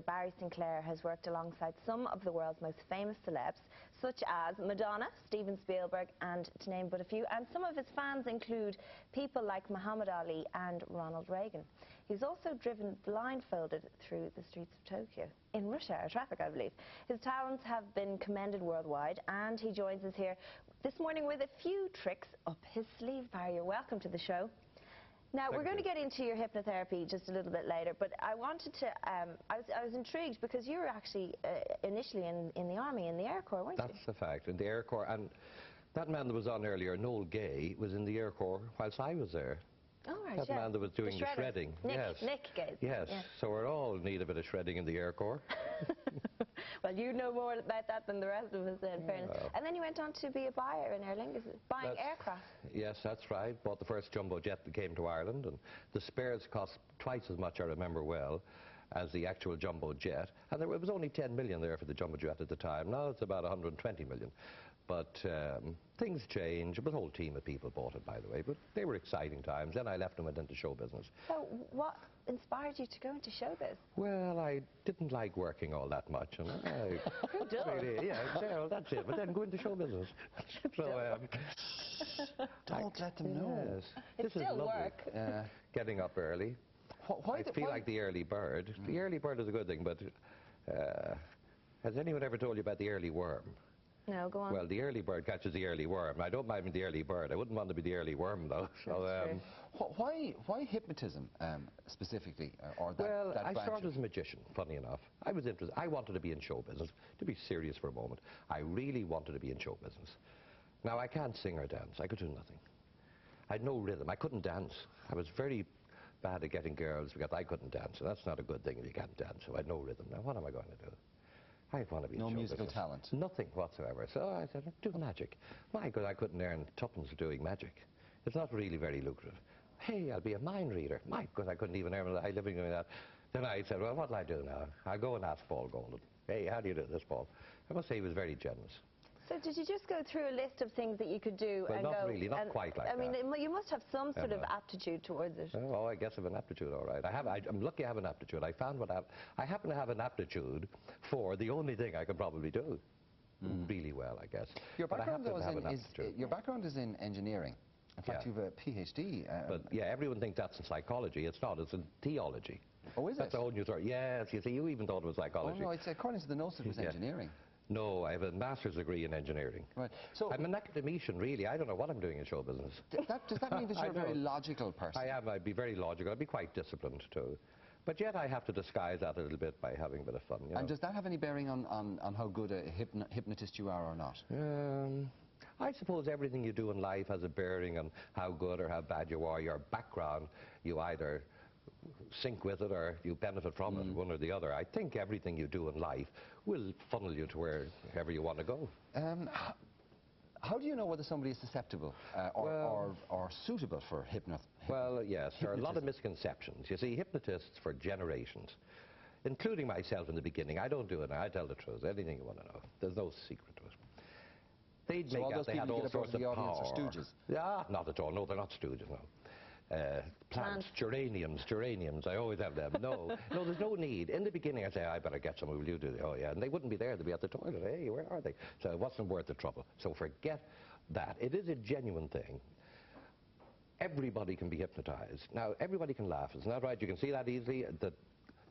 Barry Sinclair has worked alongside some of the world's most famous celebs, such as Madonna, Steven Spielberg, and to name but a few. And some of his fans include people like Muhammad Ali and Ronald Reagan. He's also driven blindfolded through the streets of Tokyo, in rush hour traffic, I believe. His talents have been commended worldwide, and he joins us here this morning with a few tricks up his sleeve. Barry, you're welcome to the show. Now, we're going to get into your hypnotherapy just a little bit later, but I wanted to, I was intrigued because you were actually initially in the Army, in the Air Corps, weren't you? That's the fact, in the Air Corps. And that man that was on earlier, Noel Gay, was in the Air Corps whilst I was there. Oh, right, that man that was doing the shredding. Nick Gay. Yes, so we're all need a bit of shredding in the Air Corps. Well, you know more about that than the rest of us, in fairness. Well. And then you went on to be a buyer in Aer Lingus, buying aircraft. Yes, that's right. Bought the first jumbo jet that came to Ireland, and the spares cost twice as much, I remember well, as the actual jumbo jet. And it was only 10 million there for the jumbo jet at the time. Now it's about 120 million. But things change. The whole team of people bought it, by the way. But they were exciting times. Then I left and went into show business. So what inspired you to go into showbiz? Well, I didn't like working all that much. And Who does? Really, yeah, well, that's it. But then go into show business. So, don't let them know. Yes. It's still work. Getting up early. I feel like the early bird. The early bird is a good thing, but has anyone ever told you about the early worm? No, go on. Well, the early bird catches the early worm. I don't mind the early bird. I wouldn't want to be the early worm, though. So, why hypnotism specifically, or that? Well, that I started as a magician. Funny enough, I was interested. I wanted to be in show business. To be serious for a moment, I really wanted to be in show business. Now, I can't sing or dance. I could do nothing. I had no rhythm. I couldn't dance. I was very bad at getting girls because I couldn't dance, and that's not a good thing if you can't dance. So I had no rhythm. Now, what am I going to do? I want to be no in show musical business. talent. Nothing whatsoever. So I said, do magic. My God, I couldn't earn tuppence doing magic. It's not really very lucrative. Hey, I'll be a mind reader. My God, I couldn't even earn a living doing that. Then I said, well, what'll I do now? I'll go and ask Paul Golden. Hey, how do you do this, Paul? I must say he was very generous. So did you just go through a list of things that you could do well, and not go... really, not quite like that. I mean, you must have some sort of aptitude towards it. Oh, I guess I have an aptitude, all right. I'm lucky I have an aptitude. I found I happen to have an aptitude for the only thing I can probably do really well, I guess. Your background, your background is in engineering. In fact, you have a PhD. But yeah, everyone thinks that's in psychology. It's not. It's in theology. Oh, is it? That's a whole new story. Yes, you see, you even thought it was psychology. Oh, no, it's according to the notes it was engineering. No, I have a master's degree in engineering. Right. So I'm an academician, really. I don't know what I'm doing in show business. Does that mean that you're a very logical person? I am. I'd be very logical. I'd be quite disciplined, too. But yet I have to disguise that a little bit by having a bit of fun. You know? And does that have any bearing on how good a hypnotist you are or not? I suppose everything you do in life has a bearing on how good or how bad you are. Your background, you either sync with it or you benefit from it, one or the other. I think everything you do in life will funnel you to wherever you want to go. How do you know whether somebody is susceptible or suitable for hypnotism? Well, yes, there are a lot of misconceptions. You see, hypnotists for generations, including myself in the beginning, I don't do it now, I tell the truth, anything you want to know. There's no secret to it. They'd make out they had all sorts of power. Stooges? Yeah, not at all. No, they're not stooges, no. Plants, geraniums, I always have them. No, there's no need. In the beginning, I'd say, I better get some, will you do it? Oh, yeah, and they wouldn't be there, they'd be at the toilet. Hey, where are they? So it wasn't worth the trouble. So forget that. It is a genuine thing. Everybody can be hypnotized. Now, everybody can laugh. Isn't that right? You can see that easily. The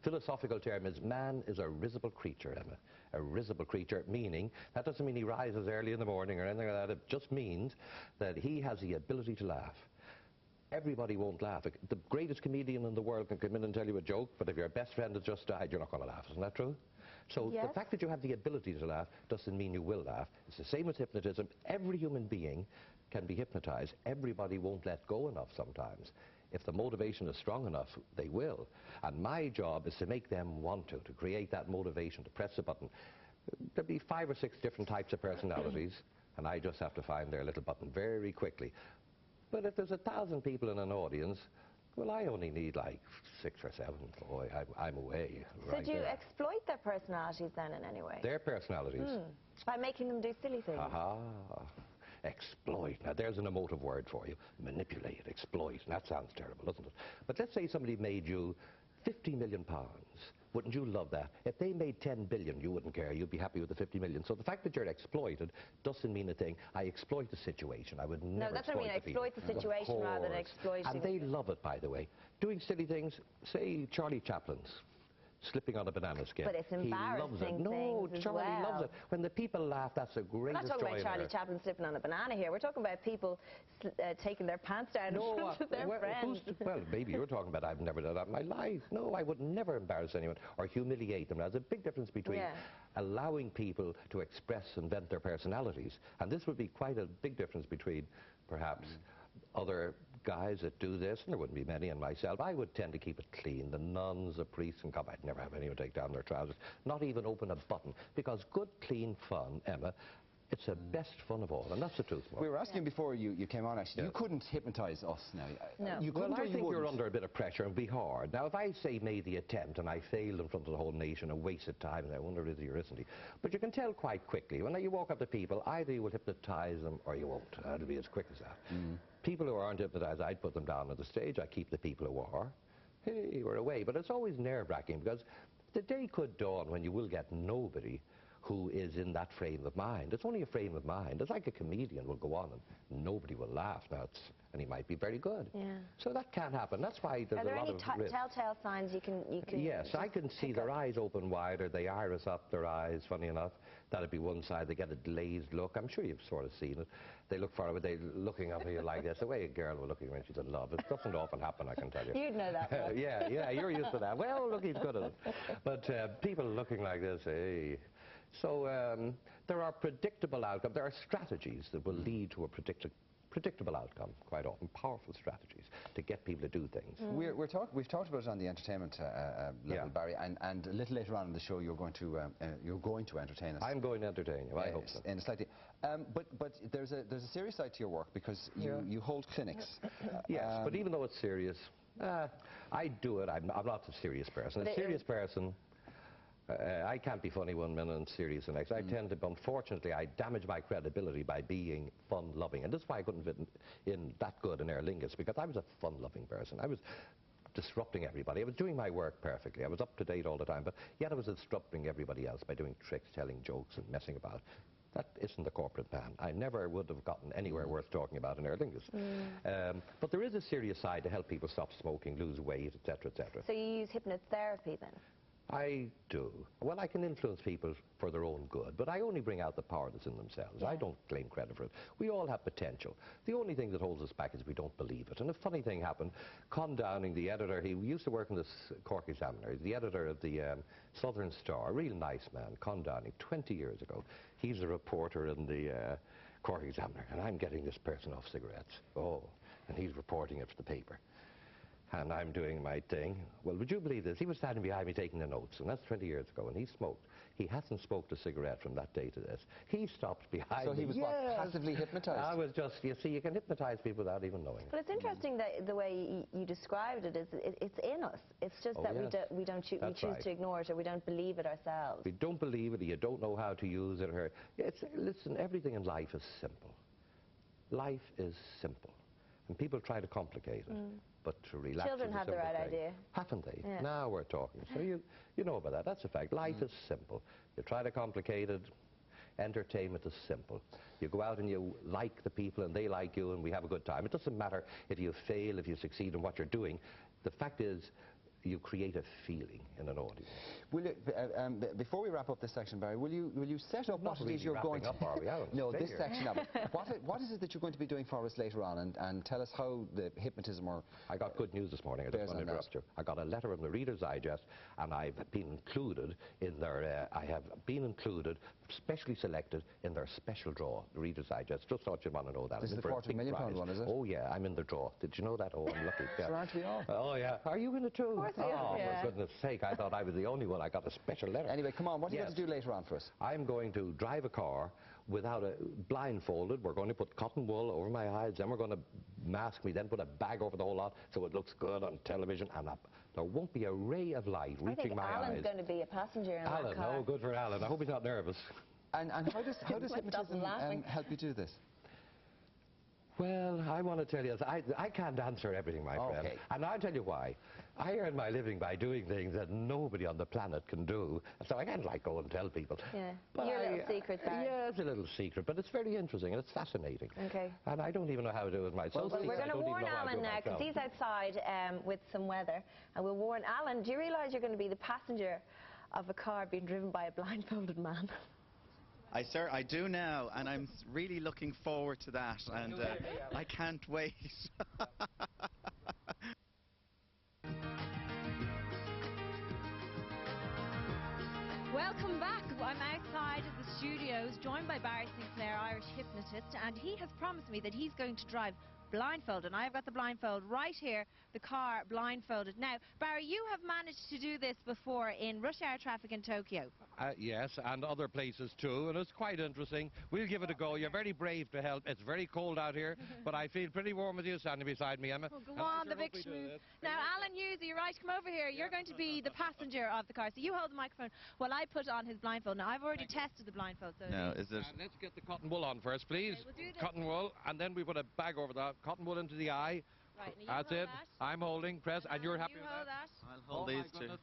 philosophical term is man is a risible creature, Emma. A risible creature, meaning, that doesn't mean he rises early in the morning or anything like that. It just means that he has the ability to laugh. Everybody won't laugh. The greatest comedian in the world can come in and tell you a joke, but if your best friend has just died, you're not going to laugh. Isn't that true? So the fact that you have the ability to laugh doesn't mean you will laugh. It's the same with hypnotism. Every human being can be hypnotized. Everybody won't let go enough sometimes. If the motivation is strong enough, they will. And my job is to make them want to create that motivation, to press the button. There'll be 5 or 6 different types of personalities, and I just have to find their little button very quickly. But if there's 1,000 people in an audience, well, I only need like 6 or 7. Boy, I'm away. So do you exploit their personalities then in any way? Their personalities? By making them do silly things? Exploit. Now, there's an emotive word for you. Manipulate, exploit. That sounds terrible, doesn't it? But let's say somebody made you £50 million. Wouldn't you love that? If they made 10 billion, you wouldn't care. You'd be happy with the 50 million. So the fact that you're exploited doesn't mean a thing. I exploit the situation. I would never No, that's what I mean. Exploit the situation rather than exploiting. And they love it, by the way. Doing silly things, say Charlie Chaplin's slipping on a banana skin. But it's embarrassing. He loves it. No, Charlie loves it. When the people laugh, that's the greatest joy. We're not talking about Charlie Chaplin slipping on a banana here. We're talking about people taking their pants down in front of their friends. Well, maybe you're talking about I've never done that in my life. No, I would never embarrass anyone or humiliate them. There's a big difference between allowing people to express and vent their personalities. And this would be quite a big difference between perhaps other guys that do this, and there wouldn't be many, and myself. I would tend to keep it clean. The nuns, the priests, and I'd never have anyone take down their trousers, not even open a button, because good, clean fun, Emma, it's the best fun of all, and that's the truth. We were asking before you came on, actually. You couldn't hypnotise us now. No. You couldn't, well, I think you're under a bit of pressure and be hard. Now, if I say made the attempt and I failed in front of the whole nation and wasted time, and I wonder is he or isn't he? But you can tell quite quickly, when you walk up to people, either you will hypnotise them or you won't. It'll be as quick as that. People who aren't hypnotised, I'd put them down on the stage. I keep the people who are. Hey, we're away. But it's always nerve-wracking, because the day could dawn when you will get nobody who is in that frame of mind. It's only a frame of mind. It's like a comedian will go on and nobody will laugh. Now, and he might be very good. Yeah. So that can't happen. That's why there's a lot of risk. Are there any telltale signs you can Yes, I can see their eyes open wider, they iris up their eyes, funny enough. That'd be one side. They get a glazed look. I'm sure you've sort of seen it. They look far away. They're looking up at you like this. The way a girl will look at you when she's in love. It doesn't often happen, I can tell you. You'd know that. Yeah, you're used to that. Well, look, he's good at it. But people looking like this, hey. So there are predictable outcomes. There are strategies that will lead to a predictable outcome, quite often, powerful strategies to get people to do things. We've talked about it on the entertainment level, Barry, and a little later on in the show you're going to entertain us. I'm going to entertain you, I hope so. In a slightly, but there's a serious side to your work, because you hold clinics. Yes, but even though it's serious, I do it. I'm not a serious person. A serious person, I can't be funny one minute and serious the next. I tend to, unfortunately, I damage my credibility by being fun-loving. And that's why I couldn't fit in that good in Aer Lingus, because I was a fun-loving person. I was disrupting everybody. I was doing my work perfectly. I was up to date all the time, but yet I was disrupting everybody else by doing tricks, telling jokes, and messing about. That isn't the corporate man. I never would have gotten anywhere worth talking about in Aer Lingus. But there is a serious side to help people stop smoking, lose weight, etc., etc. So you use hypnotherapy then? I do. Well, I can influence people for their own good, but I only bring out the power that's in themselves. I don't claim credit for it. We all have potential. The only thing that holds us back is we don't believe it. And a funny thing happened. Con Downing, the editor, he used to work in the Cork Examiner, the editor of the Southern Star, a real nice man, Con Downing, 20 years ago. He's a reporter in the Cork Examiner, and I'm getting this person off cigarettes. Oh, and he's reporting it for the paper. And I'm doing my thing. Well, would you believe this? He was standing behind me taking the notes, and that's 20 years ago, and he smoked. He hasn't smoked a cigarette from that day to this. He stopped behind me. So he was passively hypnotized? I was just, you see, you can hypnotize people without even knowing it. But it's interesting that the way you described it is it's in us. It's just that we choose to ignore it, or we don't believe it ourselves. We don't believe it, or you don't know how to use it. Or listen, everything in life is simple. Life is simple. And people try to complicate it. But to relax. Children have the right idea. Haven't they? Yeah. Now we're talking. So you know about that. That's a fact. Life is simple. You try to complicate it. Entertainment is simple. You go out and you like the people and they like you and we have a good time. It doesn't matter if you fail, if you succeed in what you're doing. The fact is, you create a feeling in an audience. Will you, before we wrap up this section, Barry, will you set up what it is you're going to... Up, are we? No, this section of it. What is it that you're going to be doing for us later on, and tell us how the hypnotism or... I got good news this morning. I just want to interrupt you. I got a letter from the Reader's Digest, and I've been included in their... specially selected in their special draw, the Reader's Digest. Just thought you'd want to know that. This is the £40 million one, is it? Oh, yeah, I'm in the draw. Did you know that? Oh, I'm lucky. Sure, aren't we all? Oh, yeah. Are you in it too? Of course we are. For goodness sake, I thought I was the only one. I got a special letter. Anyway, come on, what are you going to do later on for us? I'm going to drive a car without blindfolded. We're going to put cotton wool over my eyes, then we're going to mask me, then put a bag over the whole lot so it looks good on television, and there won't be a ray of light reaching my eyes. I think Alan's going to be a passenger in that car. Oh, good for Alan. I hope he's not nervous. And how does hypnotism help you do this? Well, I want to tell you, I can't answer everything, my friend. And I'll tell you why. I earn my living by doing things that nobody on the planet can do, so I can't like go and tell people. Yeah, But your little secret, Barry. Yeah, it's a little secret, but it's very interesting and it's fascinating. Okay. And I don't even know how to do it myself. Well, we're going to warn Alan now, because he's outside with some weather, and we'll warn Alan. Do you realise you're going to be the passenger of a car being driven by a blindfolded man? I do now, and I'm really looking forward to that, and I can't wait. Welcome back. I'm outside of the studios, joined by Barry Sinclair, Irish hypnotist, and he has promised me that he's going to drive blindfolded, and I've got the blindfold right here, the car blindfolded. Now, Barry, you have managed to do this before in rush hour traffic in Tokyo. Yes, and other places too, and it's quite interesting. We'll give it a go. You're very brave to help. It's very cold out here, but I feel pretty warm with you standing beside me, Emma. Well, go on, the big schmoo. Now, Alan Hughes, are you right? Come over here. You're going to be the passenger of the car, so you hold the microphone while I put on his blindfold. Now, I've already tested the blindfold, so... Now, is it... Let's get the cotton wool on first, please. Okay, we'll do this. Cotton wool, and then we put a bag over that. Cotton wool into the eye. Right, now you That's hold it. that. I'm holding. Press, and you're happy you with hold that? I'll hold these two. Goodness.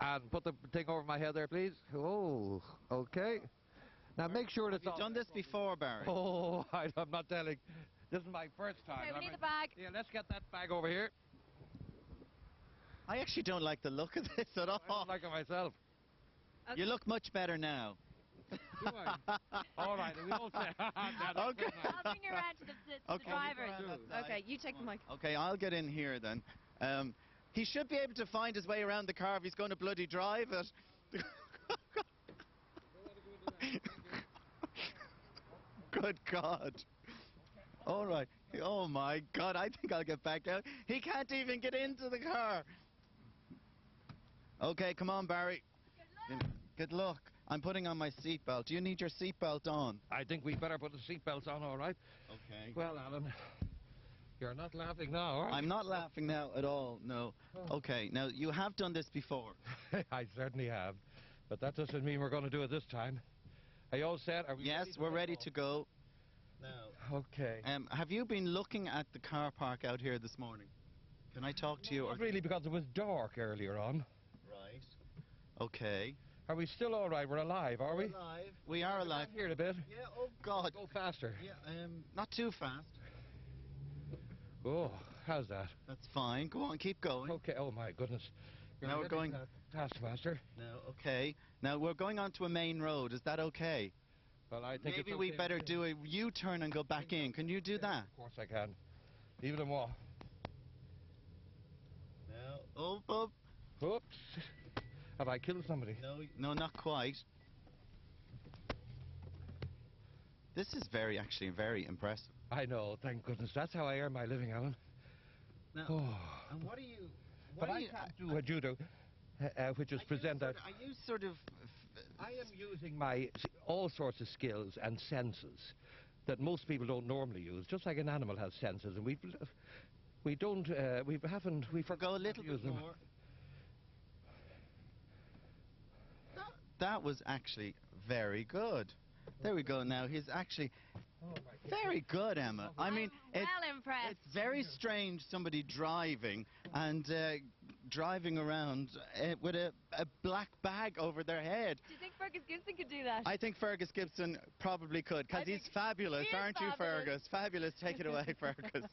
And put the thing over my head there, please. Oh, okay. Now make sure it's You've done this before, Barry. Oh, I'm not telling. This is my first time. Okay, we need the bag. Yeah, let's get that bag over here. I actually don't like the look of this at all. I don't like it myself. Okay. You look much better now. Do I? All right, we all say. Okay. I'll bring you around to the Okay. driver. Right. Okay, you take the mic. Okay, I'll get in here then. He should be able to find his way around the car if he's going to bloody drive it. Good God. All right. Oh, my God. I think I'll get back out. He can't even get into the car. Okay, come on, Barry. Good luck. I'm putting on my seatbelt. Do you need your seatbelt on? I think we better put the seatbelts on, all right? Okay. Well, Alan, you're not laughing now, are you? I'm not laughing now at all, no. Okay, now, you have done this before. I certainly have. But that doesn't mean we're going to do it this time. Are you all set? Are we Yes, we're ready to go. Now, Okay. have you been looking at the car park out here this morning? Can I talk to you? Not really, because it was dark earlier on. Right. Okay. Are we still all right? We're alive, are we? Alive. We are alive. Here a bit. Yeah, oh God. Go faster. Yeah, not too fast. Oh, how's that? That's fine. Go on, keep going. Okay, oh my goodness. You're Now we're getting going... Taskmaster. No, okay. Now we're going onto a main road. Is that okay? Well, I think Maybe it's we okay better with do a U-turn and go back in. Can you do that? Of course I can. Even more. No. Oh. Oops. Have I killed somebody? No, not quite. This is actually very impressive. I know, thank goodness. That's how I earn my living, Alan. Now, Oh. and what are you... But I can't do what you do, which is present out. Are you sort of... I am using all sorts of skills and senses that most people don't normally use, just like an animal has senses, and we Go a little bit more. That was actually very good. There we go. Now he's actually very good, Emma. I mean, well impressed. it's very strange somebody driving and driving around with a black bag over their head. Do you think Fergus Gibson could do that? I think Fergus Gibson probably could, because he's fabulous, He is aren't you, fabulous. Fergus? Fabulous. Take it away, Fergus.